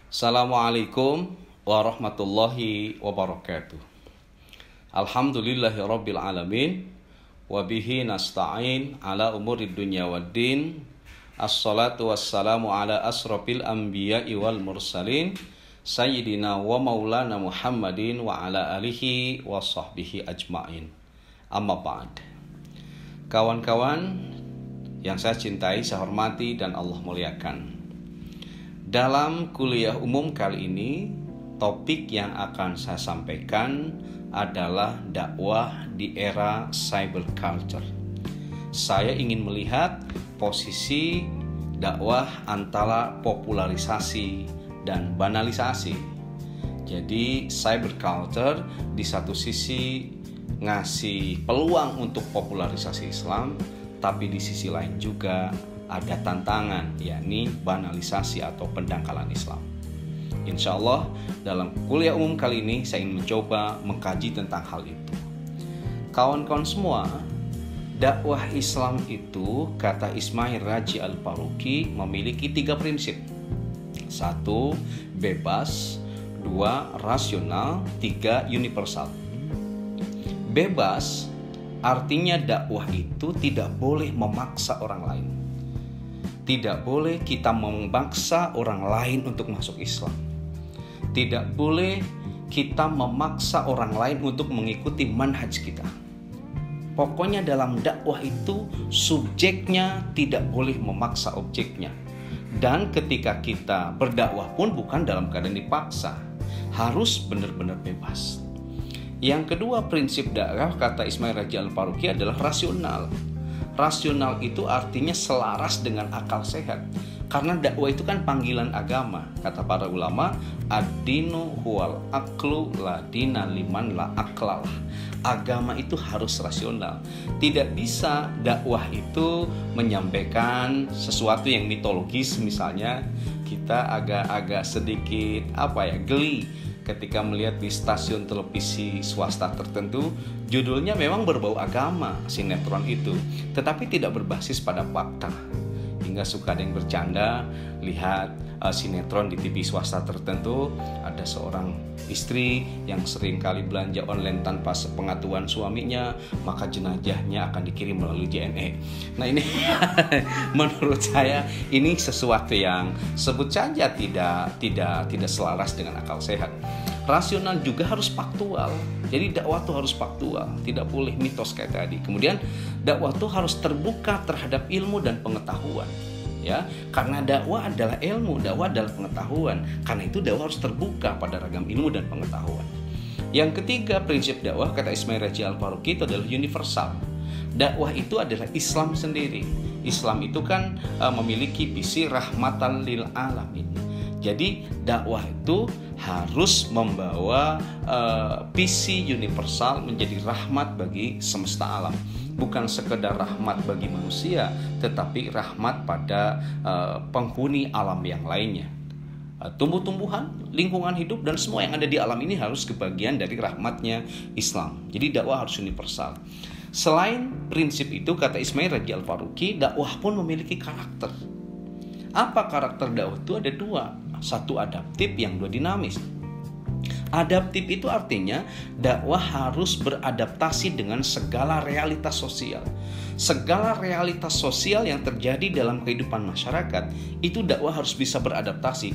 Assalamualaikum warahmatullahi wabarakatuh. Alhamdulillahirabbil alamin wa bihi nasta'in ala umurid dunya waddin. Assalatu wassalamu ala asrofil anbiya'i wal mursalin sayyidina wa maulana Muhammadin wa ala alihi wa sahbihi ajma'in. Amma ba'd. Kawan-kawan yang saya cintai, saya hormati dan Allah muliakan. Dalam kuliah umum kali ini, topik yang akan saya sampaikan adalah dakwah di era cyber culture. Saya ingin melihat posisi dakwah antara popularisasi dan banalisasi. Jadi cyber culture di satu sisi ngasih peluang untuk popularisasi Islam, tapi di sisi lain juga ada tantangan, yakni banalisasi atau pendangkalan Islam. Insya Allah dalam kuliah umum kali ini saya ingin mencoba mengkaji tentang hal itu. Kawan-kawan semua, dakwah Islam itu, kata Ismail Raji Al-Faruqi, memiliki 3 prinsip. 1. Bebas. 2. Rasional. 3. Universal. Bebas artinya dakwah itu tidak boleh memaksa orang lain. Tidak boleh kita memaksa orang lain untuk masuk Islam. Tidak boleh kita memaksa orang lain untuk mengikuti manhaj kita. Pokoknya dalam dakwah itu subjeknya tidak boleh memaksa objeknya. Dan ketika kita berdakwah pun bukan dalam keadaan dipaksa. Harus benar-benar bebas. Yang kedua prinsip dakwah, kata Ismail Raji Al-Faruqi, adalah rasional. Rasional itu artinya selaras dengan akal sehat. Karena dakwah itu kan panggilan agama. Kata para ulama, ad-dinu huwal aqlu la dina liman la aqlalah. Agama itu harus rasional. Tidak bisa dakwah itu menyampaikan sesuatu yang mitologis. Misalnya kita agak sedikit geli ketika melihat di stasiun televisi swasta tertentu, judulnya memang berbau agama, sinetron itu, tetapi tidak berbasis pada fakta. Hingga suka ada yang bercanda, lihat sinetron di TV swasta tertentu, ada seorang istri yang sering kali belanja online tanpa sepengetahuan suaminya, maka jenazahnya akan dikirim melalui JNE. Nah ini menurut saya ini sesuatu yang sebut saja tidak selaras dengan akal sehat. Rasional juga harus faktual. Jadi dakwah itu harus faktual, tidak boleh mitos kayak tadi. Kemudian dakwah itu harus terbuka terhadap ilmu dan pengetahuan. Ya, karena dakwah adalah ilmu, dakwah adalah pengetahuan. Karena itu dakwah harus terbuka pada ragam ilmu dan pengetahuan. Yang ketiga prinsip dakwah, kata Ismail Raji Al-Faruqi, itu adalah universal. Dakwah itu adalah Islam sendiri. Islam itu kan memiliki visi rahmatan lil alamin. Jadi dakwah itu harus membawa visi universal menjadi rahmat bagi semesta alam. Bukan sekedar rahmat bagi manusia, tetapi rahmat pada penghuni alam yang lainnya. Tumbuh-tumbuhan, lingkungan hidup, dan semua yang ada di alam ini harus kebagian dari rahmatnya Islam. Jadi dakwah harus universal. Selain prinsip itu, kata Ismail Raji Al-Faruqi, dakwah pun memiliki karakter. Apa karakter dakwah itu? Ada 2. 1 adaptif, yang 2 dinamis. Adaptif itu artinya dakwah harus beradaptasi dengan segala realitas sosial. Segala realitas sosial yang terjadi dalam kehidupan masyarakat, itu dakwah harus bisa beradaptasi.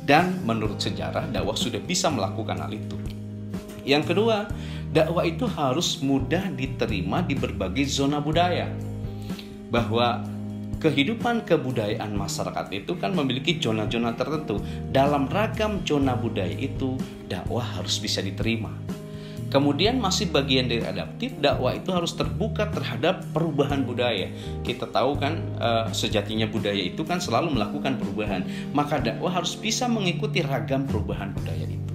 Dan menurut sejarah, dakwah sudah bisa melakukan hal itu. Yang kedua, dakwah itu harus mudah diterima di berbagai zona budaya. Bahwa kehidupan kebudayaan masyarakat itu kan memiliki zona-zona tertentu. Dalam ragam zona budaya itu, dakwah harus bisa diterima. Kemudian masih bagian dari adaptif, dakwah itu harus terbuka terhadap perubahan budaya. Kita tahu kan sejatinya budaya itu kan selalu melakukan perubahan. Maka dakwah harus bisa mengikuti ragam perubahan budaya itu.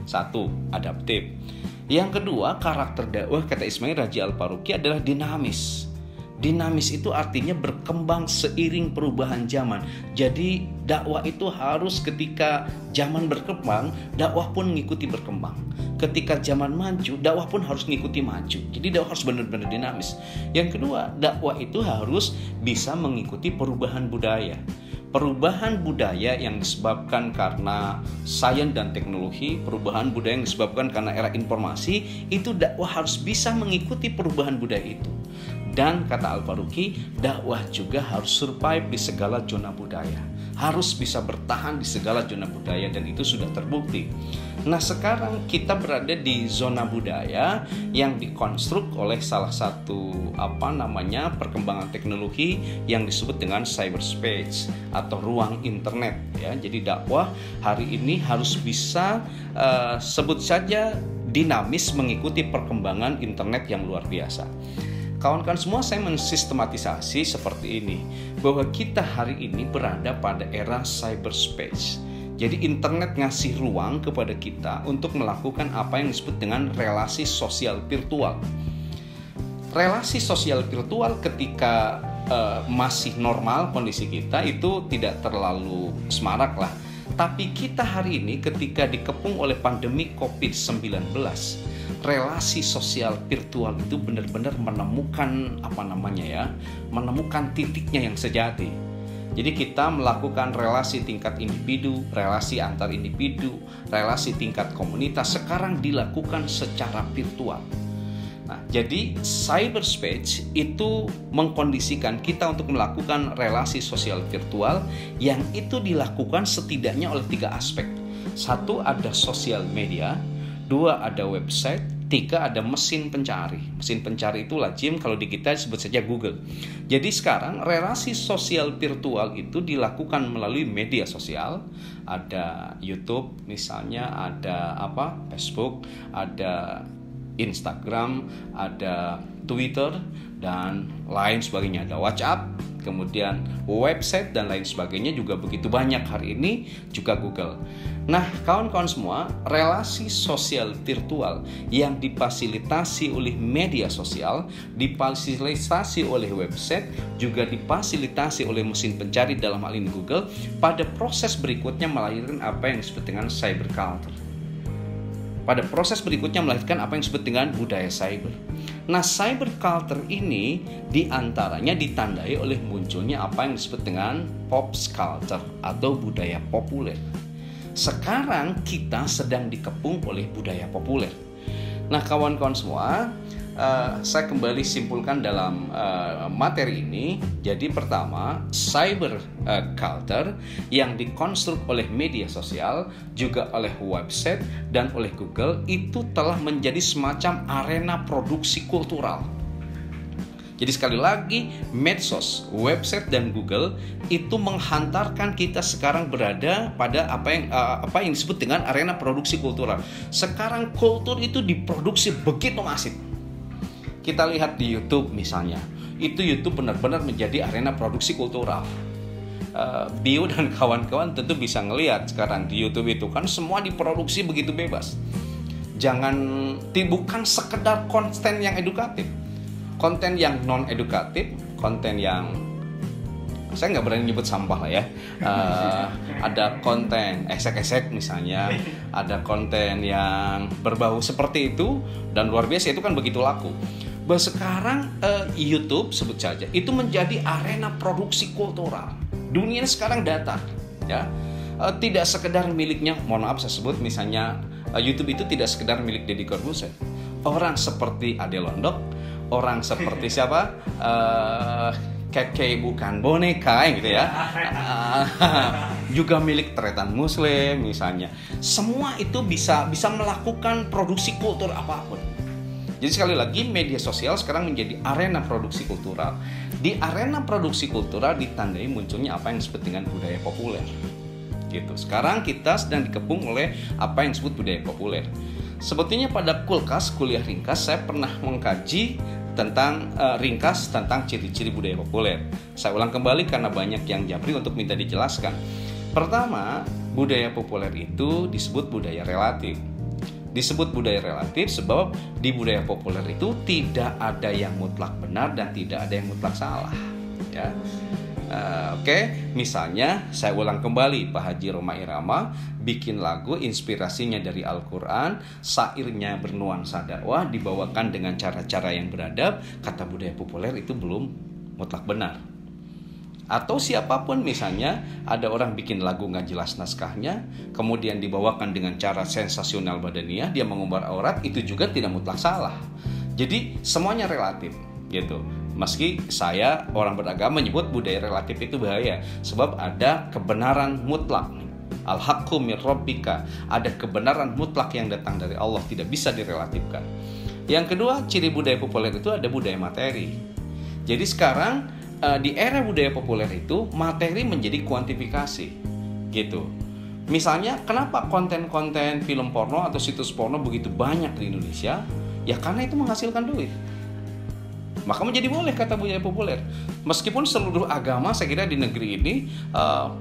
1. Adaptif. Yang kedua, karakter dakwah, kata Ismail Raji Al-Faruqi, adalah dinamis. Dinamis itu artinya berkembang seiring perubahan zaman. Jadi dakwah itu harus ketika zaman berkembang, dakwah pun mengikuti berkembang. Ketika zaman maju, dakwah pun harus mengikuti maju. Jadi dakwah harus benar-benar dinamis. Yang kedua, dakwah itu harus bisa mengikuti perubahan budaya. perubahan budaya yang disebabkan karena sains dan teknologi, perubahan budaya yang disebabkan karena era informasi, itu dakwah harus bisa mengikuti perubahan budaya itu. Dan kata Al-Faruqi, dakwah juga harus survive di segala zona budaya, harus bisa bertahan di segala zona budaya, dan itu sudah terbukti. Nah, sekarang kita berada di zona budaya yang dikonstruk oleh salah satu perkembangan teknologi yang disebut dengan cyberspace atau ruang internet ya. Jadi dakwah hari ini harus bisa sebut saja dinamis mengikuti perkembangan internet yang luar biasa. Kawan-kawan semua, saya mensistematisasi seperti ini, bahwa kita hari ini berada pada era cyberspace. Jadi internet ngasih ruang kepada kita untuk melakukan apa yang disebut dengan relasi sosial virtual. Relasi sosial virtual ketika masih normal kondisi kita itu tidak terlalu semarak lah. Tapi kita hari ini ketika dikepung oleh pandemi COVID-19, relasi sosial virtual itu benar-benar menemukan menemukan titiknya yang sejati. Jadi kita melakukan relasi tingkat individu, relasi antar individu, relasi tingkat komunitas sekarang dilakukan secara virtual. Nah, jadi cyberspace itu mengkondisikan kita untuk melakukan relasi sosial virtual yang itu dilakukan setidaknya oleh 3 aspek. 1, ada sosial media, 2, ada website, 3, ada mesin pencari. Mesin pencari itu lazim kalau di kita disebut saja Google. Jadi sekarang relasi sosial virtual itu dilakukan melalui media sosial. Ada YouTube misalnya, ada Facebook, ada Instagram, ada Twitter, dan lain sebagainya. Ada WhatsApp, kemudian website, dan lain sebagainya juga begitu banyak hari ini, juga Google. Nah, kawan-kawan semua, relasi sosial virtual yang difasilitasi oleh media sosial, difasilitasi oleh website, juga difasilitasi oleh mesin pencari dalam hal ini Google, pada proses berikutnya melahirkan apa yang disebut dengan cyber culture. Pada proses berikutnya melahirkan apa yang disebut dengan budaya cyber. Nah, cyber culture ini diantaranya ditandai oleh munculnya apa yang disebut dengan pop culture atau budaya populer. Sekarang kita sedang dikepung oleh budaya populer. Nah, kawan-kawan semua, saya kembali simpulkan dalam materi ini. Jadi pertama, cyber culture yang dikonstruk oleh media sosial, juga oleh website dan oleh Google, itu telah menjadi semacam arena produksi kultural. Jadi sekali lagi, medsos, website dan Google itu menghantarkan kita sekarang berada pada apa yang disebut dengan arena produksi kultural. Sekarang kultur itu diproduksi begitu masif. Kita lihat di YouTube misalnya, itu YouTube benar-benar menjadi arena produksi kultural. Bio dan kawan-kawan tentu bisa ngelihat sekarang di YouTube itu kan semua diproduksi begitu bebas. Bukan sekedar konten yang edukatif, konten yang non edukatif, konten yang saya nggak berani nyebut sampah lah ya. Ada konten esek-esek misalnya, ada konten yang berbau seperti itu, dan luar biasa itu kan begitu laku. Bahwa sekarang YouTube sebut saja itu menjadi arena produksi kultural. Dunia sekarang datar, ya. Tidak sekedar miliknya, mohon maaf saya sebut misalnya YouTube itu tidak sekedar milik Deddy Corbuzier. Orang seperti Ade Londok, orang seperti siapa? Keke bukan boneka gitu ya. Juga milik Tretan Muslim misalnya. Semua itu bisa melakukan produksi kultur apapun. Jadi sekali lagi, media sosial sekarang menjadi arena produksi kultural. Di arena produksi kultural ditandai munculnya apa yang disebut dengan budaya populer. Gitu. Sekarang kita sedang dikepung oleh apa yang disebut budaya populer. Sebetulnya pada kuliah ringkas saya pernah mengkaji tentang ringkas tentang ciri-ciri budaya populer. Saya ulang kembali karena banyak yang japri untuk minta dijelaskan. Pertama, budaya populer itu disebut budaya relatif. Disebut budaya relatif sebab di budaya populer itu tidak ada yang mutlak benar dan tidak ada yang mutlak salah. Ya. Misalnya saya ulang kembali, Pak Haji Rhoma Irama bikin lagu inspirasinya dari Al-Quran, syairnya bernuansa dakwah, dibawakan dengan cara-cara yang beradab. Kata budaya populer itu belum mutlak benar. Atau siapapun, misalnya ada orang bikin lagu nggak jelas naskahnya, kemudian dibawakan dengan cara sensasional badaniah, dia mengumbar aurat, itu juga tidak mutlak salah. Jadi semuanya relatif gitu. Meski saya orang beragama menyebut budaya relatif itu bahaya, sebab ada kebenaran mutlak. Al-haqqu mir rabbika, ada kebenaran mutlak yang datang dari Allah, tidak bisa direlatifkan. Yang kedua, ciri budaya populer itu ada budaya materi. Jadi sekarang di era budaya populer itu materi menjadi kuantifikasi gitu. Misalnya kenapa konten-konten film porno atau situs porno begitu banyak di Indonesia? Ya karena itu menghasilkan duit. Maka menjadi boleh kata budaya populer. Meskipun seluruh agama saya kira di negeri ini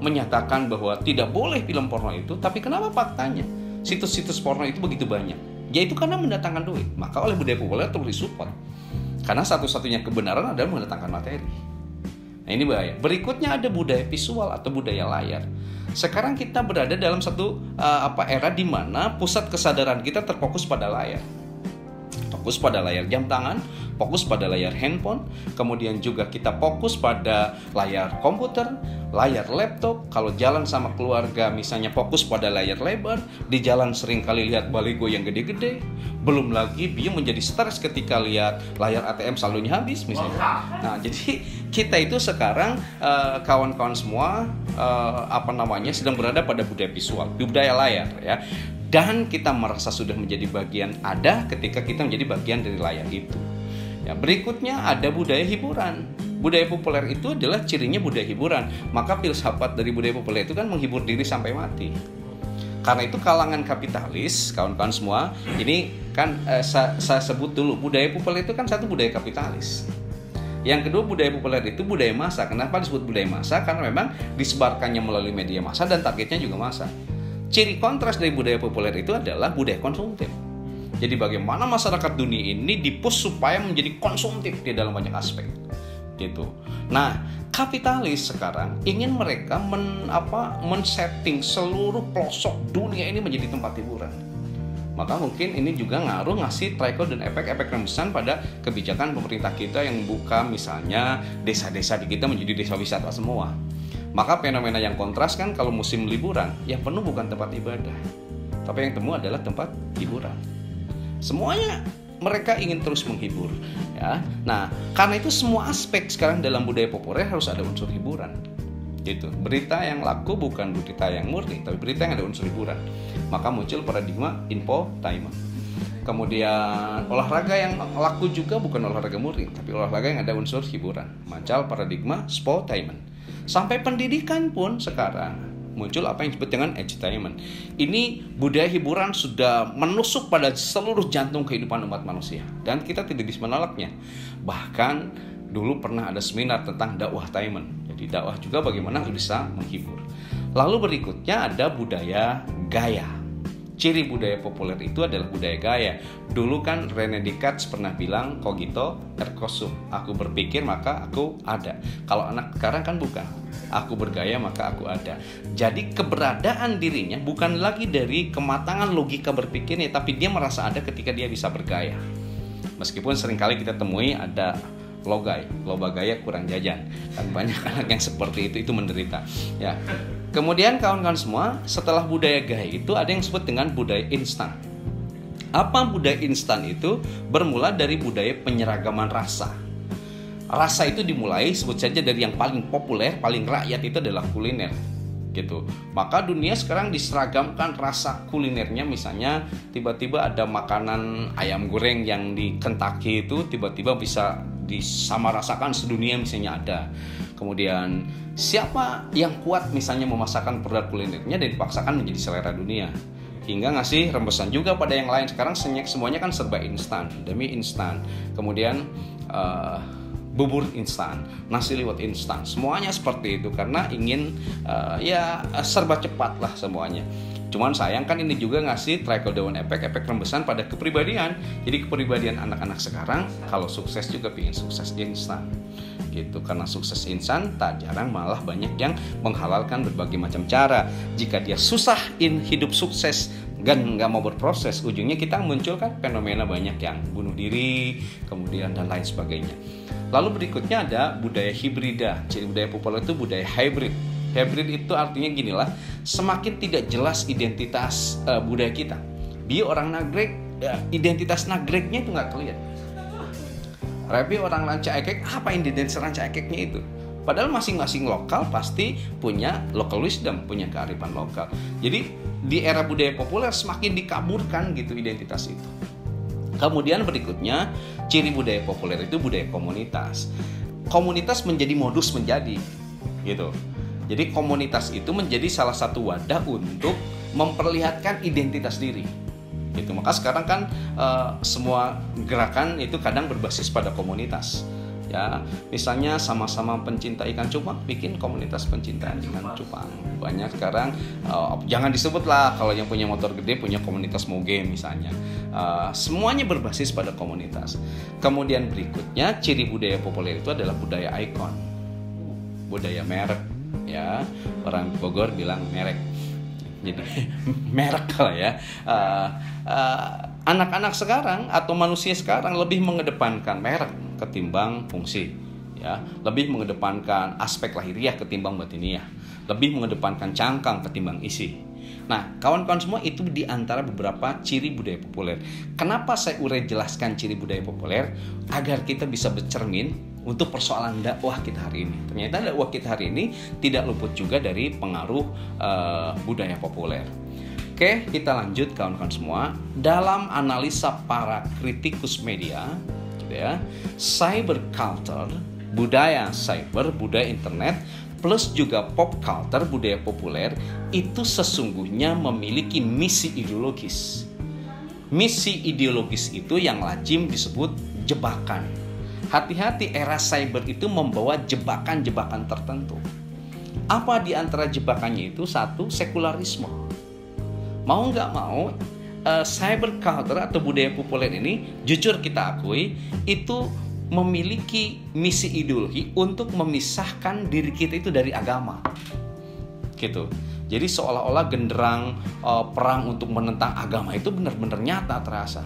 menyatakan bahwa tidak boleh film porno itu, tapi kenapa faktanya situs-situs porno itu begitu banyak? Yaitu karena mendatangkan duit. Maka oleh budaya populer terus disupport. Karena satu-satunya kebenaran adalah mendatangkan materi. Nah ini bahaya. Berikutnya ada budaya visual atau budaya layar. Sekarang kita berada dalam satu era di mana pusat kesadaran kita terfokus pada layar. Fokus pada layar jam tangan, fokus pada layar handphone, kemudian juga kita fokus pada layar komputer, layar laptop. Kalau jalan sama keluarga misalnya fokus pada layar lebar, di jalan sering kali lihat baligo yang gede-gede. Belum lagi dia menjadi stres ketika lihat layar ATM saldonya habis misalnya. Nah, jadi kita itu sekarang kawan-kawan semua sedang berada pada budaya visual, budaya layar ya. Dan kita merasa sudah menjadi bagian ada ketika kita menjadi bagian dari layar itu. Ya, berikutnya ada budaya hiburan. Budaya populer itu adalah cirinya budaya hiburan. Maka filsafat dari budaya populer itu kan menghibur diri sampai mati. Karena itu kalangan kapitalis, kawan-kawan semua, ini kan saya sebut dulu, budaya populer itu kan satu budaya kapitalis. Yang kedua, budaya populer itu budaya massa. Kenapa disebut budaya massa? Karena memang disebarkannya melalui media massa dan targetnya juga massa. Ciri kontras dari budaya populer itu adalah budaya konsumtif. Jadi bagaimana masyarakat dunia ini dipush supaya menjadi konsumtif di dalam banyak aspek. Gitu. Nah, kapitalis sekarang ingin mereka men-setting seluruh pelosok dunia ini menjadi tempat hiburan. Maka mungkin ini juga ngasih trickle dan efek-efek rembesan pada kebijakan pemerintah kita yang membuka misalnya desa-desa di kita menjadi desa wisata semua. Maka fenomena yang kontras kan kalau musim liburan, yang penuh bukan tempat ibadah, tapi yang temu adalah tempat hiburan. Semuanya mereka ingin terus menghibur, ya. Nah, karena itu semua aspek sekarang dalam budaya populer harus ada unsur hiburan. Gitu. Berita yang laku bukan berita yang murni, tapi berita yang ada unsur hiburan. Maka muncul paradigma infotainment. Kemudian olahraga yang laku juga bukan olahraga murni, tapi olahraga yang ada unsur hiburan. Muncul paradigma sportainment. Sampai pendidikan pun sekarang muncul apa yang disebut dengan edutainment. Ini budaya hiburan sudah menusuk pada seluruh jantung kehidupan umat manusia dan kita tidak bisa menolaknya. Bahkan dulu pernah ada seminar tentang dakwahtainment. Jadi dakwah juga bagaimana bisa menghibur. Lalu berikutnya ada budaya gaya. Ciri budaya populer itu adalah budaya gaya. Dulu kan René Descartes pernah bilang cogito ergo sum, aku berpikir maka aku ada. Kalau anak sekarang kan bukan, aku bergaya maka aku ada. Jadi keberadaan dirinya bukan lagi dari kematangan logika berpikirnya, tapi dia merasa ada ketika dia bisa bergaya. Meskipun seringkali kita temui ada loba gaya kurang jajan, kan banyak anak yang seperti itu menderita ya. Kemudian kawan-kawan semua, setelah budaya gaya itu ada yang disebut dengan budaya instan. Apa budaya instan itu? Bermula dari budaya penyeragaman rasa. Rasa itu dimulai sebut saja dari yang paling populer, paling rakyat itu adalah kuliner. Gitu. Maka dunia sekarang diseragamkan rasa kulinernya, misalnya tiba-tiba ada makanan ayam goreng yang di Kentucky itu tiba-tiba bisa disamarasakan sedunia misalnya ada. Kemudian siapa yang kuat misalnya memasakkan produk kulinernya dan dipaksakan menjadi selera dunia, hingga ngasih rembesan juga pada yang lain. Sekarang semuanya kan serba instan, demi instan. Kemudian bubur instan, nasi liwet instan, semuanya seperti itu karena ingin serba cepat lah semuanya. Cuman sayang kan ini juga ngasih trickle down efek rembesan pada kepribadian. Jadi kepribadian anak-anak sekarang kalau sukses juga pengen sukses instan gitu. Karena sukses instan tak jarang malah banyak yang menghalalkan berbagai macam cara. Jika dia susah hidup sukses dan nggak mau berproses, ujungnya kita munculkan fenomena banyak yang bunuh diri kemudian dan lain sebagainya. Lalu berikutnya ada budaya hibrida. Ciri budaya populer itu budaya hybrid. Hybrid itu artinya ginilah, semakin tidak jelas identitas budaya kita. Dia orang Nagreg, identitas Nagregnya itu nggak kelihatan. Tapi orang Ranca Ekek, apa identitas Ranca Ekeknya itu? Padahal masing-masing lokal pasti punya local wisdom, punya kearifan lokal. Jadi di era budaya populer semakin dikaburkan gitu identitas itu. Kemudian berikutnya, ciri budaya populer itu budaya komunitas. Komunitas menjadi modus menjadi, gitu. Jadi komunitas itu menjadi salah satu wadah untuk memperlihatkan identitas diri. Gitu. Maka sekarang kan semua gerakan itu kadang berbasis pada komunitas. Ya, misalnya sama-sama pencinta ikan cupang, bikin komunitas pencinta ikan cupang. Banyak sekarang, jangan disebut lah kalau yang punya motor gede punya komunitas moge misalnya. Semuanya berbasis pada komunitas. Kemudian berikutnya, ciri budaya populer itu adalah budaya ikon, budaya merek. Ya, orang Bogor bilang merek. Jadi merek lah ya. Anak-anak sekarang atau manusia sekarang lebih mengedepankan merek ketimbang fungsi, ya, lebih mengedepankan aspek lahiriah ketimbang batiniah, lebih mengedepankan cangkang ketimbang isi. Nah, kawan-kawan semua, itu di antara beberapa ciri budaya populer. Kenapa saya urai jelaskan ciri budaya populer? Agar kita bisa bercermin untuk persoalan dakwah kita hari ini. Ternyata dakwah kita hari ini tidak luput juga dari pengaruh budaya populer. Oke, kita lanjut kawan-kawan semua. Dalam analisa para kritikus media, gitu ya, cyber culture, budaya cyber, budaya internet, plus juga pop culture, budaya populer, itu sesungguhnya memiliki misi ideologis. Misi ideologis itu yang lazim disebut jebakan. Hati-hati, era cyber itu membawa jebakan-jebakan tertentu. Apa di antara jebakannya itu? Satu, sekularisme. Mau nggak mau, cyber culture atau budaya populer ini, jujur kita akui, itu memiliki misi ideologi untuk memisahkan diri kita itu dari agama, gitu. Jadi seolah-olah genderang perang untuk menentang agama itu benar-benar nyata terasa.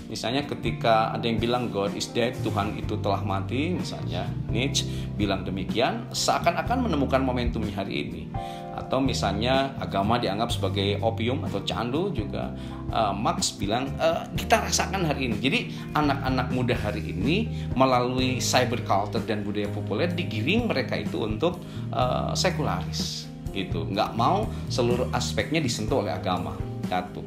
Misalnya ketika ada yang bilang God is dead, Tuhan itu telah mati, misalnya Nietzsche bilang demikian, seakan-akan menemukan momentumnya hari ini. Atau misalnya agama dianggap sebagai opium atau candu, juga Marx bilang kita rasakan hari ini. Jadi anak-anak muda hari ini melalui cyber culture dan budaya populer digiring mereka itu untuk sekularis, gitu. Nggak mau seluruh aspeknya disentuh oleh agama. Satu.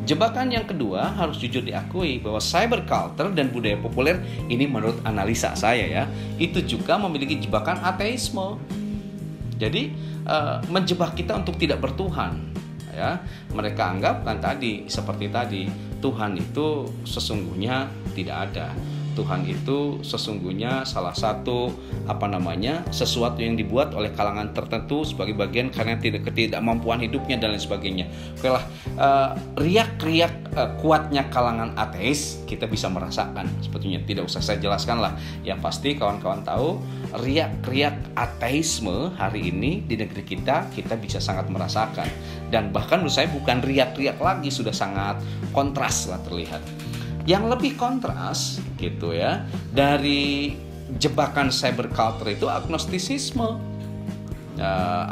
Jebakan yang kedua, harus jujur diakui bahwa cyber culture dan budaya populer ini menurut analisa saya ya, itu juga memiliki jebakan ateisme. Jadi menjebak kita untuk tidak bertuhan, ya. Mereka anggap kan seperti tadi, Tuhan itu sesungguhnya tidak ada. Tuhan itu sesungguhnya salah satu sesuatu yang dibuat oleh kalangan tertentu sebagai bagian karena ketidakmampuan hidupnya dan lain sebagainya. Oke lah, riak-riak kuatnya kalangan ateis kita bisa merasakan sebetulnya, tidak usah saya jelaskan lah. Yang pasti kawan-kawan tahu, riak-riak ateisme hari ini di negeri kita bisa sangat merasakan. Dan bahkan menurut saya bukan riak-riak lagi, sudah sangat kontras lah terlihat. Yang lebih kontras gitu ya dari jebakan cyber culture itu agnostisisme.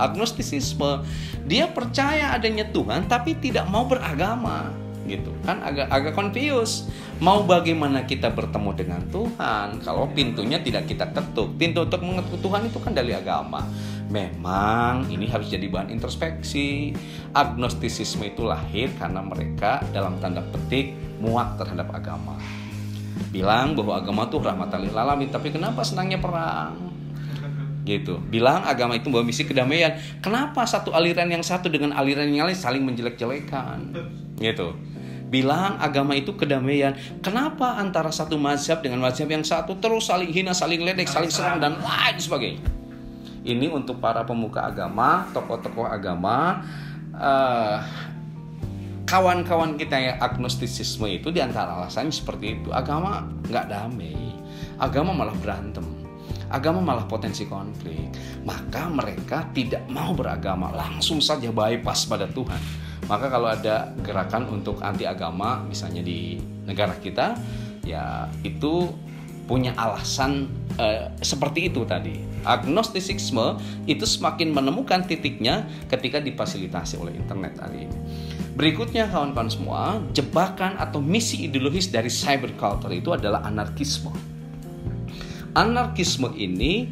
Agnostisisme, dia percaya adanya Tuhan tapi tidak mau beragama, gitu kan, agak confused. Mau bagaimana kita bertemu dengan Tuhan kalau pintunya tidak kita ketuk? Pintu untuk mengetuk Tuhan itu kan dari agama. Memang ini harus jadi bahan introspeksi. Agnostisisme itu lahir karena mereka dalam tanda petik muak terhadap agama. Bilang bahwa agama itu rahmatan lil alamin, tapi kenapa senangnya perang? Gitu. Bilang agama itu membawa misi kedamaian. Kenapa satu aliran yang satu dengan aliran yang lain saling menjelek-jelekan? Gitu. Bilang agama itu kedamaian. Kenapa antara satu mazhab dengan mazhab yang satu terus saling hina, saling ledek, saling serang dan lain sebagainya? Ini untuk para pemuka agama, tokoh-tokoh agama, kawan-kawan kita yang agnostisisme itu diantara alasannya seperti itu. Agama nggak damai, agama malah berantem, agama malah potensi konflik. Maka mereka tidak mau beragama, langsung saja bypass pada Tuhan. Maka kalau ada gerakan untuk anti agama misalnya di negara kita, ya itu punya alasan seperti itu tadi. Agnostisisme itu semakin menemukan titiknya ketika difasilitasi oleh internet hari ini. Berikutnya kawan-kawan semua, jebakan atau misi ideologis dari cyberculture itu adalah anarkisme. Anarkisme ini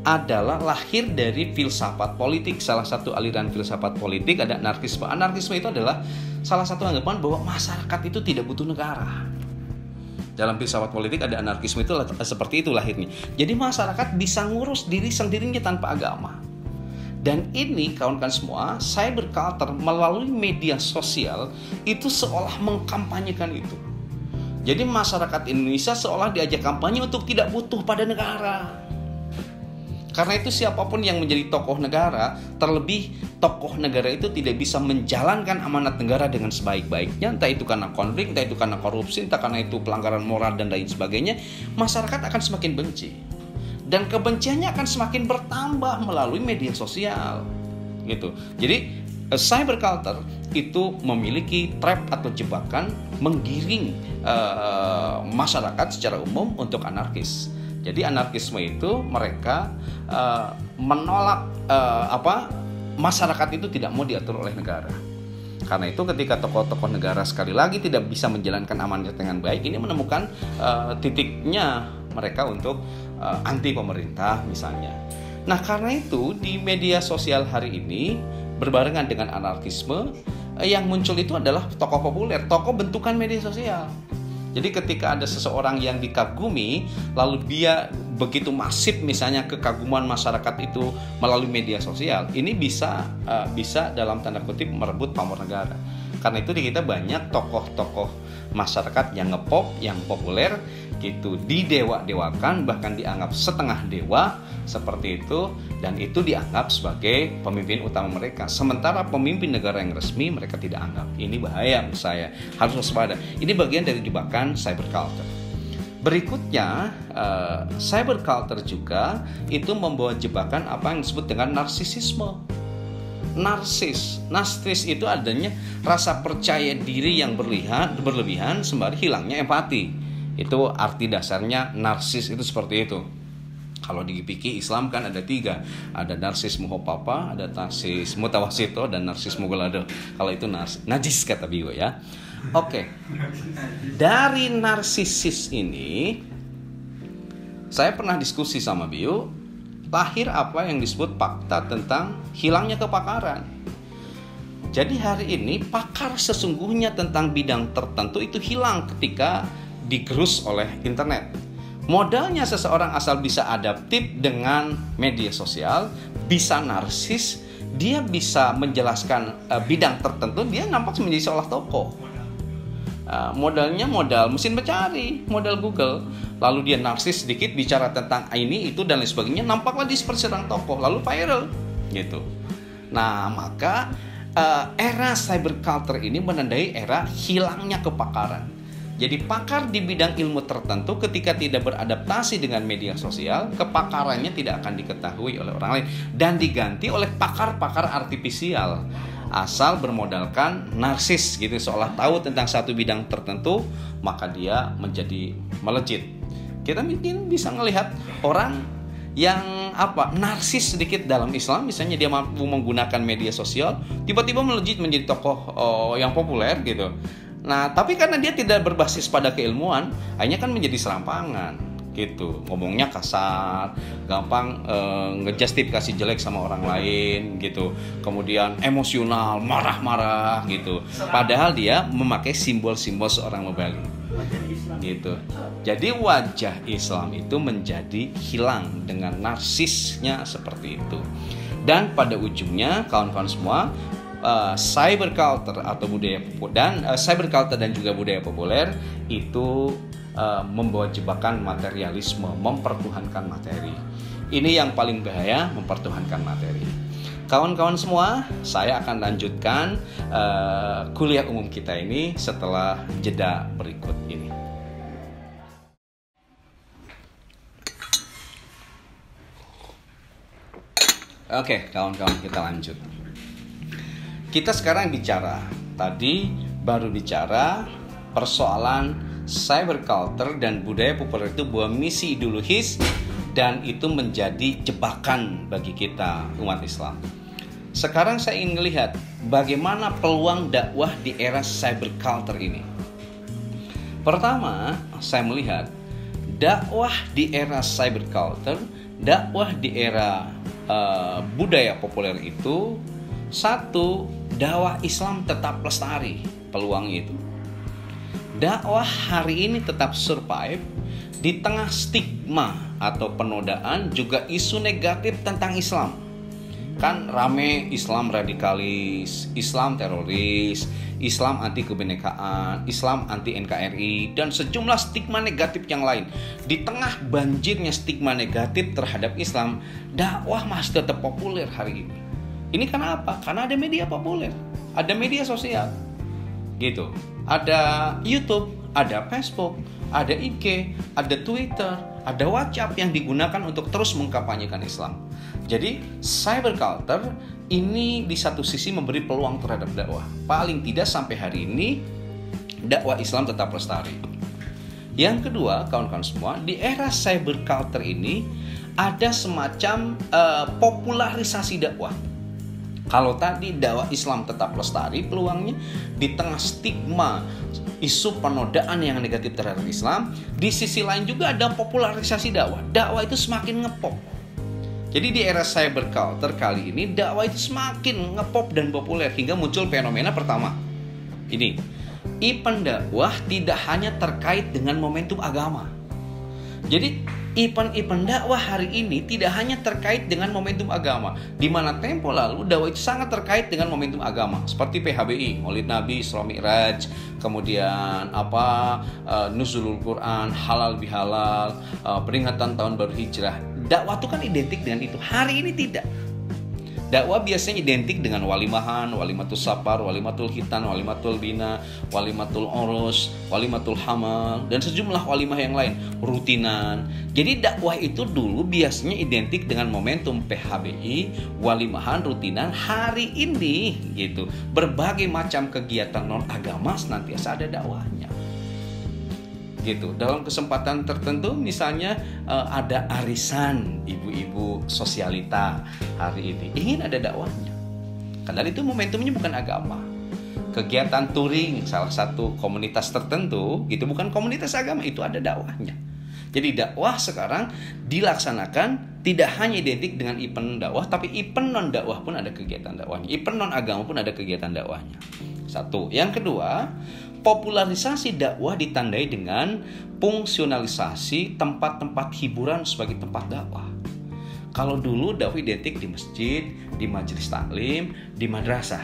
adalah lahir dari filsafat politik. Salah satu aliran filsafat politik ada anarkisme. Anarkisme itu adalah salah satu anggapan bahwa masyarakat itu tidak butuh negara. Dalam filsafat politik ada anarkisme itu seperti itu lahirnya. Jadi masyarakat bisa ngurus diri sendirinya tanpa agama. Dan ini kawan-kawan semua, cyberculture melalui media sosial itu seolah mengkampanyekan itu. Jadi masyarakat Indonesia seolah diajak kampanye untuk tidak butuh pada negara. Karena itu siapapun yang menjadi tokoh negara, terlebih tokoh negara itu tidak bisa menjalankan amanat negara dengan sebaik-baiknya, entah itu karena konflik, entah itu karena korupsi, entah karena itu pelanggaran moral dan lain sebagainya, masyarakat akan semakin benci. Dan kebenciannya akan semakin bertambah melalui media sosial. Gitu. Jadi cyberculture itu memiliki trap atau jebakan menggiring masyarakat secara umum untuk anarkis. Jadi anarkisme itu mereka menolak masyarakat itu tidak mau diatur oleh negara. Karena itu ketika tokoh-tokoh negara sekali lagi tidak bisa menjalankan amanat dengan baik, ini menemukan titiknya mereka untuk anti pemerintah misalnya. Nah karena itu di media sosial hari ini berbarengan dengan anarkisme yang muncul itu adalah tokoh populer, tokoh bentukan media sosial. Jadi ketika ada seseorang yang dikagumi, lalu dia begitu masif misalnya kekaguman masyarakat itu melalui media sosial, ini bisa dalam tanda kutip merebut pamor negara. Karena itu di kita banyak tokoh-tokoh masyarakat yang ngepop, yang populer gitu, didewa-dewakan, bahkan dianggap setengah dewa seperti itu, dan itu dianggap sebagai pemimpin utama mereka. Sementara pemimpin negara yang resmi mereka tidak anggap. Ini bahaya menurut saya, harus waspada. Ini bagian dari jebakan cyberculture. Berikutnya, cyberculture juga itu membawa jebakan apa yang disebut dengan narsisisme. Narsis itu adanya rasa percaya diri yang berlebihan sembari hilangnya empati. Itu arti dasarnya narsis itu seperti itu. Kalau di fikih Islam kan ada 3, ada narsis muhopapa, ada narsis mutawasito, dan narsis mughalado. Kalau itu najis kata Bio ya. Oke. Dari narsisis ini saya pernah diskusi sama Bio, lahir apa yang disebut fakta tentang hilangnya kepakaran. Jadi hari ini pakar sesungguhnya tentang bidang tertentu itu hilang ketika digerus oleh internet. Modalnya seseorang asal bisa adaptif dengan media sosial, bisa narsis, dia bisa menjelaskan bidang tertentu, dia nampak menjadi seolah tokoh. Modalnya modal mesin pencari, modal Google. Lalu dia narsis sedikit, bicara tentang ini, itu, dan lain sebagainya, nampaklah dia seperti seorang tokoh, lalu viral gitu. Nah maka era cyberculture ini menandai era hilangnya kepakaran. Jadi pakar di bidang ilmu tertentu ketika tidak beradaptasi dengan media sosial, kepakarannya tidak akan diketahui oleh orang lain dan diganti oleh pakar-pakar artifisial asal bermodalkan narsis gitu, seolah tahu tentang satu bidang tertentu maka dia menjadi melejit. Kita mungkin bisa melihat orang yang narsis sedikit dalam Islam, misalnya dia mampu menggunakan media sosial, tiba-tiba melejit menjadi tokoh yang populer gitu. Nah, tapi karena dia tidak berbasis pada keilmuan, akhirnya kan menjadi serampangan gitu. Ngomongnya kasar, gampang ngejustifikasi jelek sama orang lain gitu. Kemudian emosional, marah-marah gitu. Padahal dia memakai simbol-simbol seorang mubalik. Gitu. Jadi wajah Islam itu menjadi hilang dengan narsisnya seperti itu. Dan pada ujungnya kawan-kawan semua, cyberculture atau budaya dan cyberculture dan juga budaya populer itu membawa jebakan materialisme, mempertuhankan materi. Ini yang paling bahaya, mempertuhankan materi. Kawan-kawan semua, saya akan lanjutkan kuliah umum kita ini setelah jeda berikut ini. Oke, kawan-kawan, kita lanjut. Kita sekarang bicara, tadi baru bicara persoalan cyberculture dan budaya populer itu buah misi ideologis dan itu menjadi jebakan bagi kita umat Islam. Sekarang saya ingin melihat bagaimana peluang dakwah di era cyberculture ini. Pertama, saya melihat dakwah di era cyberculture, dakwah di era budaya populer itu, satu, dakwah Islam tetap lestari peluangnya itu. Dakwah hari ini tetap survive di tengah stigma atau penodaan juga isu negatif tentang Islam. Kan rame Islam radikalis, Islam teroris, Islam anti kebinekaan, Islam anti NKRI, dan sejumlah stigma negatif yang lain. Di tengah banjirnya stigma negatif terhadap Islam, dakwah masih tetap populer hari ini. Ini kenapa? Karena ada media populer, ada media sosial, gitu. Ada YouTube, ada Facebook, ada IG, ada Twitter, ada WhatsApp yang digunakan untuk terus mengkampanyekan Islam. Jadi cyberculture ini di satu sisi memberi peluang terhadap dakwah. Paling tidak sampai hari ini dakwah Islam tetap lestari. Yang kedua, kawan-kawan semua, di era cyberculture ini ada semacam popularisasi dakwah. Kalau tadi dakwah Islam tetap lestari peluangnya di tengah stigma isu penodaan yang negatif terhadap Islam, di sisi lain juga ada popularisasi dakwah. Dakwah itu semakin ngepop. Jadi di era cyberculture kali ini dakwah itu semakin ngepop dan populer hingga muncul fenomena pertama. Ini, event dakwah tidak hanya terkait dengan momentum agama. Jadi event-event dakwah hari ini tidak hanya terkait dengan momentum agama, di mana tempo lalu dakwah itu sangat terkait dengan momentum agama, seperti PHBI, Maulid Nabi, Isra Mi'raj, kemudian Nuzulul Quran, halal bihalal, peringatan tahun baru hijrah. Dakwah itu kan identik dengan itu. Hari ini tidak. Dakwah biasanya identik dengan walimahan, walimatul safar, walimatul khitan, walimatul bina, walimatul urus, walimatul hamal, dan sejumlah walimah yang lain, rutinan. Jadi dakwah itu dulu biasanya identik dengan momentum PHBI, walimahan, rutinan. Hari ini gitu, berbagai macam kegiatan non agama senantiasa ada dakwahnya. Gitu. Dalam kesempatan tertentu misalnya ada arisan ibu-ibu sosialita hari ini, ingin ada dakwahnya. Karena itu momentumnya bukan agama. Kegiatan touring salah satu komunitas tertentu, gitu, bukan komunitas agama, itu ada dakwahnya. Jadi dakwah sekarang dilaksanakan tidak hanya identik dengan event dakwah, tapi event non dakwah pun ada kegiatan dakwahnya. Event non agama pun ada kegiatan dakwahnya. Satu. Yang kedua, popularisasi dakwah ditandai dengan fungsionalisasi tempat-tempat hiburan sebagai tempat dakwah. Kalau dulu dakwah identik di masjid, di majelis taklim, di madrasah.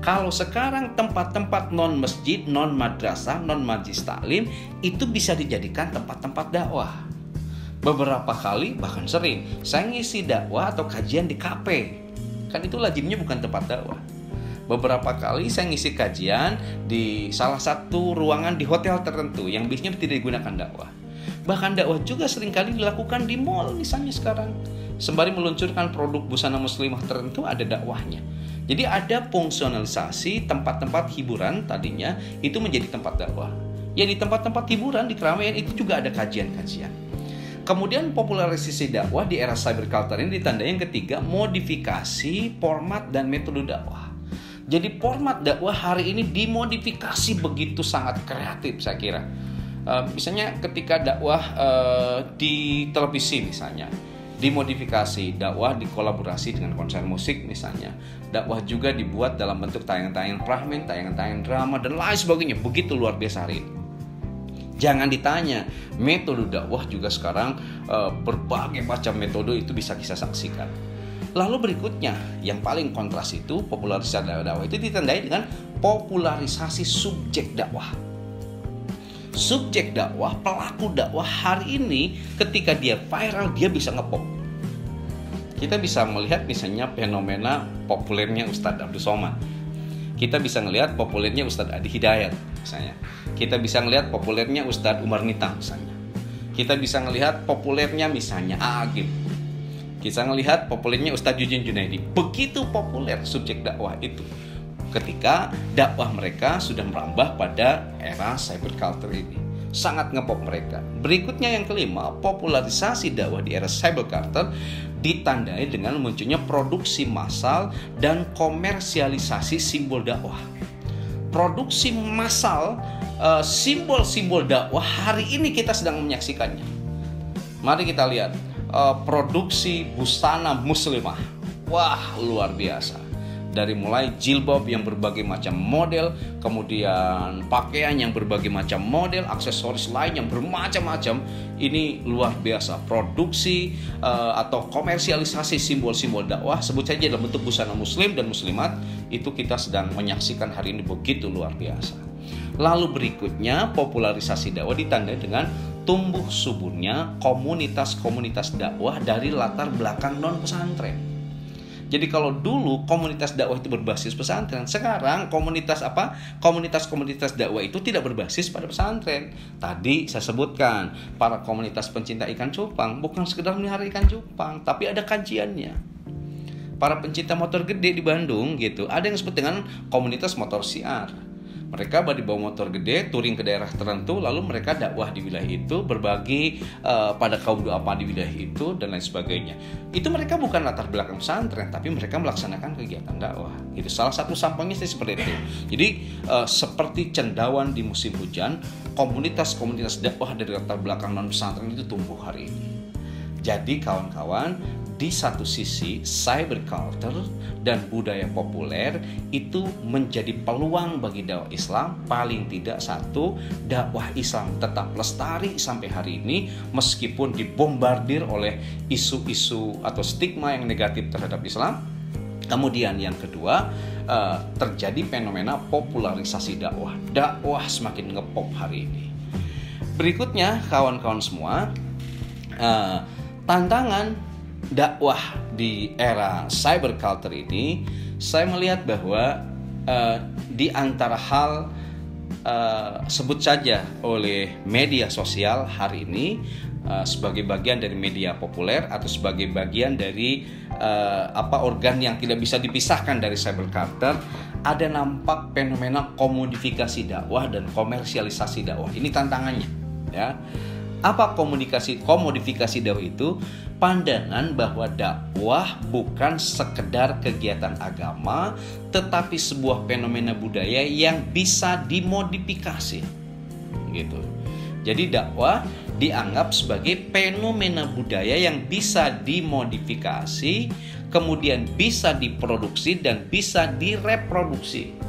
Kalau sekarang tempat-tempat non masjid, non madrasah, non majelis taklim itu bisa dijadikan tempat-tempat dakwah. Beberapa kali, bahkan sering, saya ngisi dakwah atau kajian di kafe. Kan itu lazimnya bukan tempat dakwah. Beberapa kali saya ngisi kajian di salah satu ruangan di hotel tertentu yang biasanya tidak digunakan dakwah. Bahkan dakwah juga seringkali dilakukan di mall misalnya sekarang. Sembari meluncurkan produk busana muslimah tertentu ada dakwahnya. Jadi ada fungsionalisasi tempat-tempat hiburan tadinya itu menjadi tempat dakwah. Ya di tempat-tempat hiburan di keramaian itu juga ada kajian-kajian. Kemudian popularisasi dakwah di era cyberculture ini ditandai yang ketiga, modifikasi format dan metode dakwah. Jadi format dakwah hari ini dimodifikasi begitu sangat kreatif saya kira. Misalnya ketika dakwah di televisi misalnya, dimodifikasi, dakwah dikolaborasi dengan konser musik misalnya. Dakwah juga dibuat dalam bentuk tayangan-tayangan pramen, tayangan-tayangan drama dan lain sebagainya. Begitu luar biasa hari ini. Jangan ditanya, metode dakwah juga sekarang berbagai macam metode itu bisa kita saksikan. Lalu berikutnya, yang paling kontras itu popularisasi dakwah itu ditandai dengan popularisasi subjek dakwah. Subjek dakwah, pelaku dakwah hari ini ketika dia viral dia bisa ngepop. Kita bisa melihat misalnya fenomena populernya Ustadz Abdul Somad. Kita bisa melihat populernya Ustadz Adi Hidayat misalnya. Kita bisa melihat populernya Ustadz Umar Nita misalnya. Kita bisa melihat populernya misalnya Agim. Kita melihat populernya Ustadz Yujin Junaidi. Begitu populer subjek dakwah itu ketika dakwah mereka sudah merambah pada era cyberculture ini. sangat ngepop mereka. Berikutnya yang kelima, popularisasi dakwah di era Sybil Carter ditandai dengan munculnya produksi massal dan komersialisasi simbol dakwah. Produksi massal simbol-simbol dakwah hari ini kita sedang menyaksikannya. Mari kita lihat produksi busana muslimah. Wah, luar biasa. Dari mulai jilbab yang berbagai macam model, kemudian pakaian yang berbagai macam model, aksesoris lain yang bermacam-macam. Ini luar biasa. Produksi atau komersialisasi simbol-simbol dakwah, sebut saja dalam bentuk busana muslim dan muslimat, itu kita sedang menyaksikan hari ini begitu luar biasa. Lalu berikutnya, popularisasi dakwah ditandai dengan tumbuh suburnya komunitas-komunitas dakwah dari latar belakang non-pesantren. Jadi kalau dulu komunitas dakwah itu berbasis pesantren, sekarang komunitas-komunitas dakwah itu tidak berbasis pada pesantren. Tadi saya sebutkan, para komunitas pencinta ikan cupang bukan sekedar melihara ikan cupang, tapi ada kajiannya. Para pencinta motor gede di Bandung gitu, ada yang disebut dengan komunitas motor siar. Mereka dibawa motor gede, touring ke daerah tertentu, lalu mereka dakwah di wilayah itu, berbagi pada kaum du'afa di wilayah itu, dan lain sebagainya. Itu mereka bukan latar belakang pesantren, tapi mereka melaksanakan kegiatan dakwah. Itu salah satu sampelnya seperti itu. Jadi seperti cendawan di musim hujan, komunitas-komunitas dakwah dari latar belakang non pesantren itu tumbuh hari ini. Jadi kawan-kawan, di satu sisi cyber culture dan budaya populer itu menjadi peluang bagi dakwah Islam. Paling tidak satu, dakwah Islam tetap lestari sampai hari ini meskipun dibombardir oleh isu-isu atau stigma yang negatif terhadap Islam. Kemudian yang kedua, terjadi fenomena popularisasi dakwah. Dakwah semakin ngepop hari ini. Berikutnya kawan-kawan semua, tantangan dakwah di era cyber culture ini, saya melihat bahwa di antara hal sebut saja oleh media sosial hari ini sebagai bagian dari media populer atau sebagai bagian dari organ yang tidak bisa dipisahkan dari cyber culture, ada nampak fenomena komodifikasi dakwah dan komersialisasi dakwah. Ini tantangannya, ya. Apa komodifikasi dakwah itu? Pandangan bahwa dakwah bukan sekedar kegiatan agama, tetapi sebuah fenomena budaya yang bisa dimodifikasi. Gitu. Jadi dakwah dianggap sebagai fenomena budaya yang bisa dimodifikasi, kemudian bisa diproduksi dan bisa direproduksi.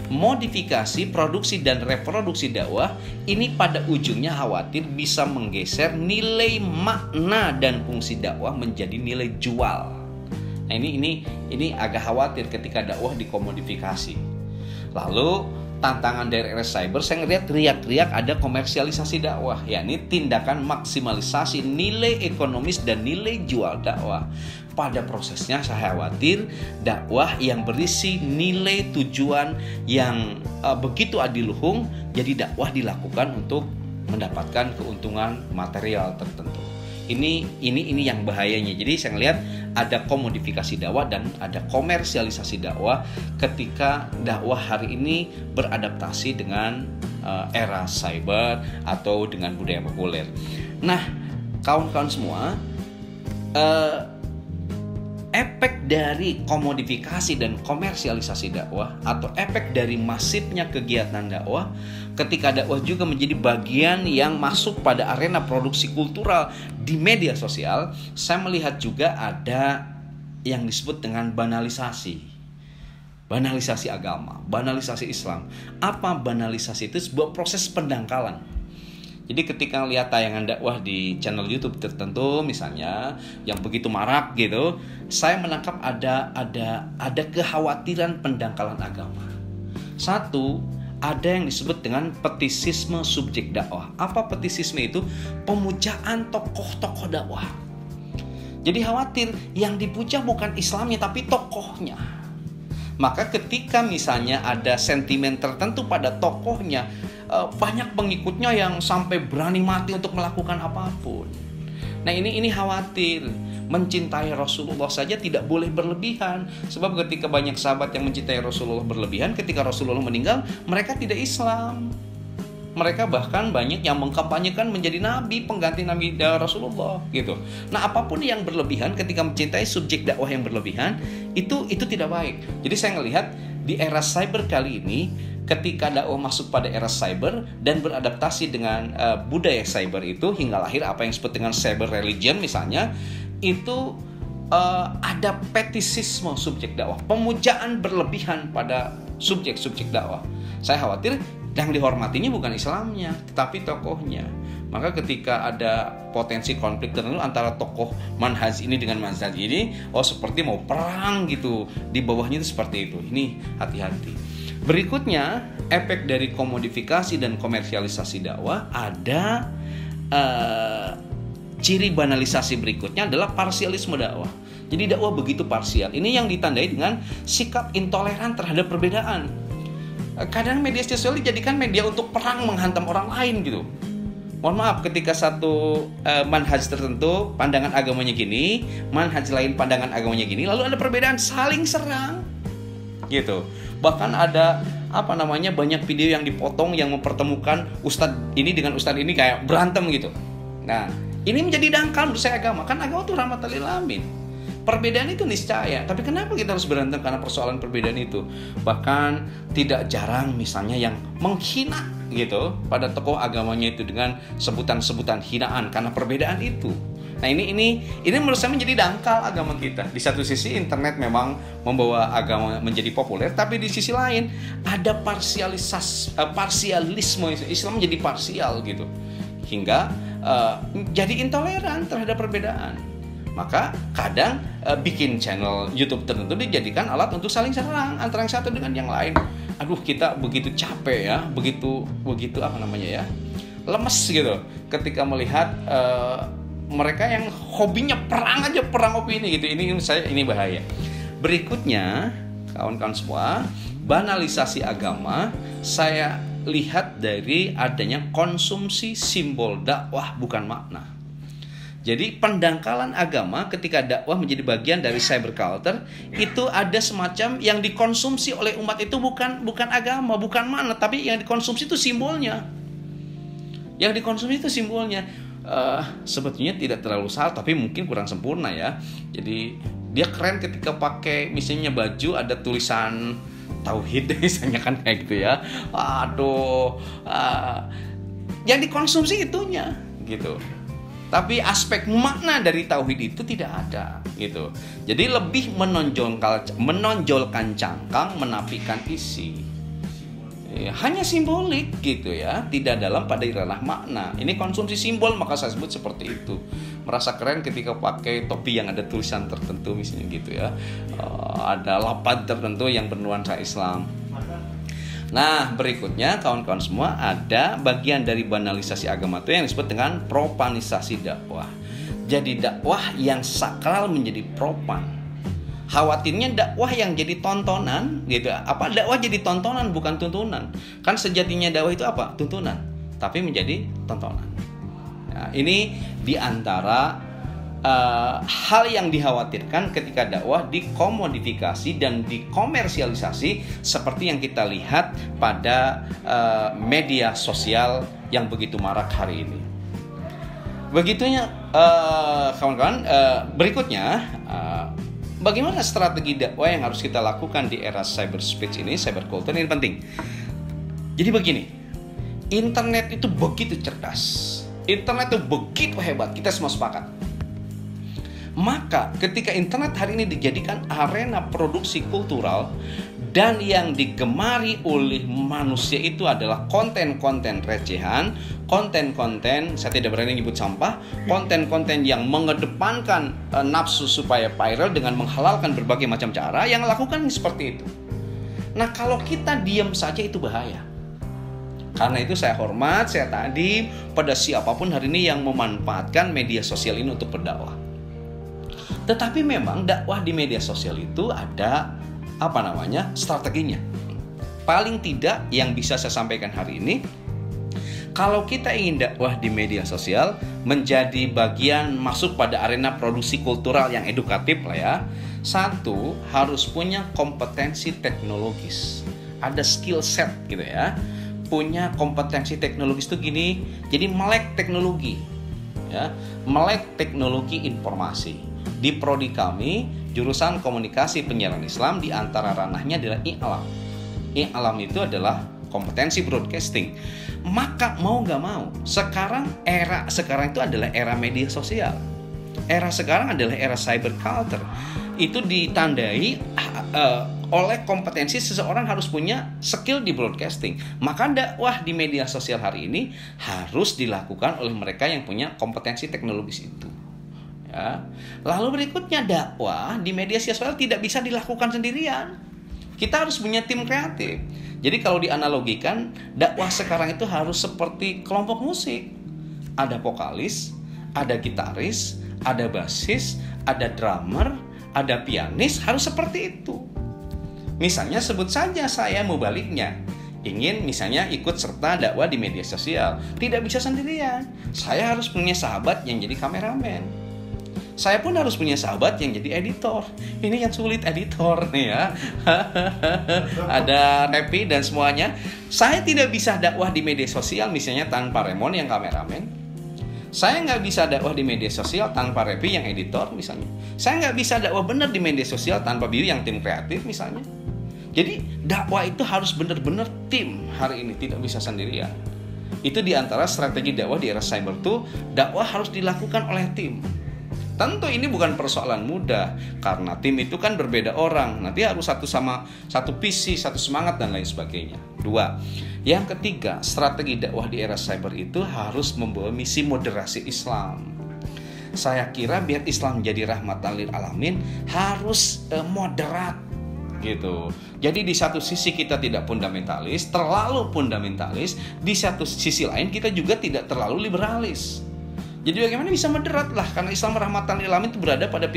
Modifikasi, produksi, dan reproduksi dakwah ini pada ujungnya khawatir bisa menggeser nilai makna dan fungsi dakwah menjadi nilai jual. Nah ini agak khawatir ketika dakwah dikomodifikasi. Lalu tantangan dari era cyber, saya ngelihat teriak-teriak ada komersialisasi dakwah, yakni tindakan maksimalisasi nilai ekonomis dan nilai jual dakwah. Pada prosesnya saya khawatir dakwah yang berisi nilai tujuan yang begitu adiluhung, jadi dakwah dilakukan untuk mendapatkan keuntungan material tertentu. Ini yang bahayanya. Jadi saya melihat ada komodifikasi dakwah dan ada komersialisasi dakwah ketika dakwah hari ini beradaptasi dengan era cyber atau dengan budaya populer. Nah, kawan-kawan semua, efek dari komodifikasi dan komersialisasi dakwah atau efek dari masifnya kegiatan dakwah ketika dakwah juga menjadi bagian yang masuk pada arena produksi kultural di media sosial, saya melihat juga ada yang disebut dengan banalisasi agama, banalisasi Islam. Apa banalisasi itu? Sebuah proses pendangkalan. Jadi ketika lihat tayangan dakwah di channel YouTube tertentu misalnya yang begitu marak gitu, saya menangkap ada kekhawatiran pendangkalan agama. Satu, ada yang disebut dengan petisisme subjek dakwah. Apa petisisme itu? Pemujaan tokoh-tokoh dakwah. Jadi khawatir yang dipuja bukan Islamnya tapi tokohnya. Maka ketika misalnya ada sentimen tertentu pada tokohnya, banyak pengikutnya yang sampai berani mati untuk melakukan apapun. Nah ini khawatir. Mencintai Rasulullah saja tidak boleh berlebihan. Sebab ketika banyak sahabat yang mencintai Rasulullah berlebihan, ketika Rasulullah meninggal, mereka tidak Islam. mereka bahkan banyak yang mengkampanyekan menjadi nabi, pengganti nabi Rasulullah gitu. Nah, apapun yang berlebihan ketika mencintai subjek dakwah yang berlebihan itu tidak baik. Jadi saya ngelihat di era cyber kali ini, ketika dakwah masuk pada era cyber dan beradaptasi dengan budaya cyber itu hingga lahir apa yang disebut dengan cyber religion misalnya, itu ada fetisisme subjek dakwah, pemujaan berlebihan pada subjek-subjek dakwah. Saya khawatir yang dihormatinya bukan Islamnya, tetapi tokohnya. Maka ketika ada potensi konflik tertentu antara tokoh manhaj ini dengan manhaj ini, seperti mau perang gitu, di bawahnya itu seperti itu. Ini hati-hati. Berikutnya, efek dari komodifikasi dan komersialisasi dakwah ada ciri banalisasi berikutnya adalah parsialisme dakwah. Jadi dakwah begitu parsial. Ini yang ditandai dengan sikap intoleran terhadap perbedaan. Kadang media sosial dijadikan media untuk perang menghantam orang lain gitu. Mohon maaf, ketika satu manhaj tertentu pandangan agamanya gini, manhaj lain pandangan agamanya gini, lalu ada perbedaan saling serang gitu. Bahkan ada banyak video yang dipotong yang mempertemukan ustadz ini dengan ustadz ini kayak berantem gitu. Nah, ini menjadi dangkal menurut saya agama. Kan agama itu rahmatan lil alamin. Perbedaan itu niscaya, tapi kenapa kita harus berantem karena persoalan perbedaan itu? Bahkan tidak jarang misalnya yang menghina gitu pada tokoh agamanya itu dengan sebutan-sebutan hinaan karena perbedaan itu. Nah, ini menurut saya menjadi dangkal agama kita. Di satu sisi internet memang membawa agama menjadi populer, tapi di sisi lain ada parsialisme, Islam menjadi parsial gitu. Hingga jadi intoleran terhadap perbedaan. Maka kadang bikin channel YouTube tertentu dijadikan alat untuk saling serang antara yang satu dengan yang lain. Aduh, kita begitu capek ya, begitu lemes gitu ketika melihat mereka yang hobinya perang aja, perang opini gitu. Ini bahaya. Berikutnya, kawan-kawan semua, banalisasi agama saya lihat dari adanya konsumsi simbol dakwah bukan makna. Jadi pendangkalan agama ketika dakwah menjadi bagian dari cyber culture itu ada semacam yang dikonsumsi oleh umat itu bukan agama, bukan makna, tapi yang dikonsumsi itu simbolnya. Yang dikonsumsi itu simbolnya. Sebetulnya tidak terlalu salah, tapi mungkin kurang sempurna ya. Jadi dia keren ketika pakai misalnya baju ada tulisan tauhid misalnya kan kayak gitu ya. Yang dikonsumsi itunya gitu. Tapi aspek makna dari tauhid itu tidak ada gitu. Jadi lebih menonjolkan cangkang, menafikan isi. Hanya simbolik gitu ya, tidak dalam pada ranah makna. Ini konsumsi simbol, maka saya sebut seperti itu. Merasa keren ketika pakai topi yang ada tulisan tertentu misalnya gitu ya. Ada lapad tertentu yang bernuansa Islam. Nah, berikutnya kawan-kawan semua, ada bagian dari banalisasi agama itu yang disebut dengan propanisasi dakwah. Jadi dakwah yang sakral menjadi propan. Khawatirnya dakwah yang jadi tontonan gitu. Dakwah jadi tontonan bukan tuntunan. Kan sejatinya dakwah itu apa? Tuntunan, tapi menjadi tontonan. Nah, ini diantara hal yang dikhawatirkan ketika dakwah dikomodifikasi dan dikomersialisasi seperti yang kita lihat pada media sosial yang begitu marak hari ini. Begitunya kawan-kawan. Berikutnya, bagaimana strategi dakwah yang harus kita lakukan di era cyberspace ini, cyber culture ini penting. Jadi begini, internet itu begitu cerdas, internet itu begitu hebat, kita semua sepakat. Maka ketika internet hari ini dijadikan arena produksi kultural dan yang digemari oleh manusia itu adalah konten-konten recehan, konten-konten, saya tidak berani nyebut sampah, konten-konten yang mengedepankan nafsu supaya viral dengan menghalalkan berbagai macam cara, yang lakukan seperti itu. Nah, kalau kita diam saja itu bahaya. Karena itu saya hormat, saya ta'dib pada siapapun hari ini yang memanfaatkan media sosial ini untuk berdakwah. Tetapi memang dakwah di media sosial itu ada strateginya. Paling tidak yang bisa saya sampaikan hari ini, kalau kita ingin dakwah di media sosial menjadi bagian masuk pada arena produksi kultural yang edukatif lah ya. Satu, harus punya kompetensi teknologis. Ada skill set gitu ya. punya kompetensi teknologis itu gini, jadi melek teknologi, ya, melek teknologi informasi. Di prodi kami, jurusan komunikasi penyiaran Islam, di antara ranahnya adalah i'lam. I'lam itu adalah kompetensi broadcasting. Maka mau nggak mau, era sekarang itu adalah era media sosial. Era sekarang adalah era cyber culture. Itu ditandai oleh kompetensi seseorang harus punya skill di broadcasting. Maka dakwah di media sosial hari ini harus dilakukan oleh mereka yang punya kompetensi teknologis itu. Ya. Lalu berikutnya, dakwah di media sosial tidak bisa dilakukan sendirian. Kita harus punya tim kreatif. Jadi kalau dianalogikan, dakwah sekarang itu harus seperti kelompok musik. Ada vokalis, ada gitaris, ada bassis, ada drummer, ada pianis, harus seperti itu. Misalnya sebut saja saya mubaliknya, ingin misalnya ikut serta dakwah di media sosial, tidak bisa sendirian. Saya harus punya sahabat yang jadi kameramen. Saya pun harus punya sahabat yang jadi editor. Ini yang sulit, editor nih ya. Ada Repi dan semuanya. Saya tidak bisa dakwah di media sosial misalnya tanpa Remon yang kameramen. Saya nggak bisa dakwah di media sosial tanpa Repi yang editor misalnya. Saya nggak bisa dakwah benar di media sosial tanpa Biu yang tim kreatif misalnya. Jadi dakwah itu harus benar-benar tim hari ini, tidak bisa sendirian. Itu diantara strategi dakwah di era cyber tuh, dakwah harus dilakukan oleh tim. Tentu ini bukan persoalan mudah, karena tim itu kan berbeda orang. Nanti harus satu visi, satu semangat dan lain sebagainya. 2. Yang ketiga, strategi dakwah di era cyber itu harus membawa misi moderasi Islam. Saya kira biar Islam menjadi rahmatan lil alamin harus moderat gitu. Jadi di satu sisi kita tidak fundamentalis, terlalu fundamentalis, di satu sisi lain kita juga tidak terlalu liberalis. Jadi bagaimana bisa moderat lah, karena Islam rahmatan lil alamin itu berada pada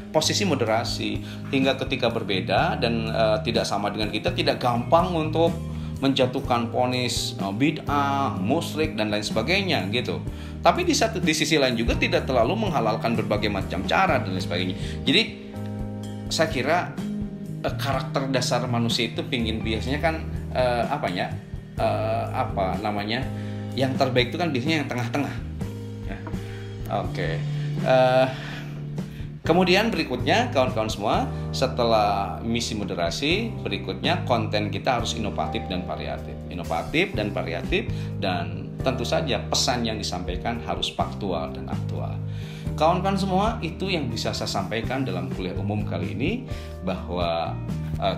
posisi moderasi, hingga ketika berbeda dan tidak sama dengan kita, tidak gampang untuk menjatuhkan vonis bid'ah, musyrik dan lain sebagainya gitu. Tapi di sisi lain juga tidak terlalu menghalalkan berbagai macam cara dan lain sebagainya. Jadi saya kira karakter dasar manusia itu biasanya kan yang terbaik itu kan biasanya yang tengah-tengah. Oke. Kemudian berikutnya kawan-kawan semua, setelah misi moderasi, berikutnya konten kita harus inovatif dan variatif. Inovatif dan variatif, dan tentu saja pesan yang disampaikan harus faktual dan aktual. Kawan-kawan semua, itu yang bisa saya sampaikan dalam kuliah umum kali ini, bahwa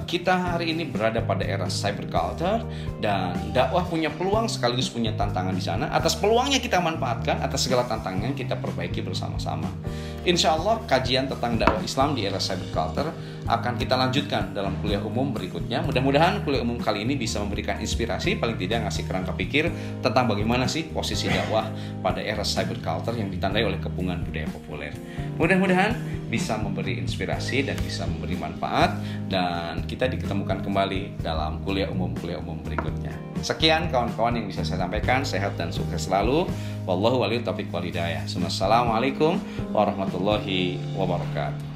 kita hari ini berada pada era cyber culture dan dakwah punya peluang sekaligus punya tantangan di sana. Atas peluangnya kita manfaatkan, atas segala tantangan kita perbaiki bersama-sama. Insya Allah kajian tentang dakwah Islam di era cyber culture akan kita lanjutkan dalam kuliah umum berikutnya. Mudah-mudahan kuliah umum kali ini bisa memberikan inspirasi, paling tidak ngasih kerangka pikir tentang bagaimana sih posisi dakwah pada era cyber culture yang ditandai oleh kepungan budaya populer. Mudah-mudahan bisa memberi inspirasi dan bisa memberi manfaat, dan kita diketemukan kembali dalam kuliah umum berikutnya. Sekian kawan-kawan yang bisa saya sampaikan. Sehat dan sukses selalu. Wallahu waliyut taufiq wal hidayah. Assalamualaikum warahmatullahi wabarakatuh.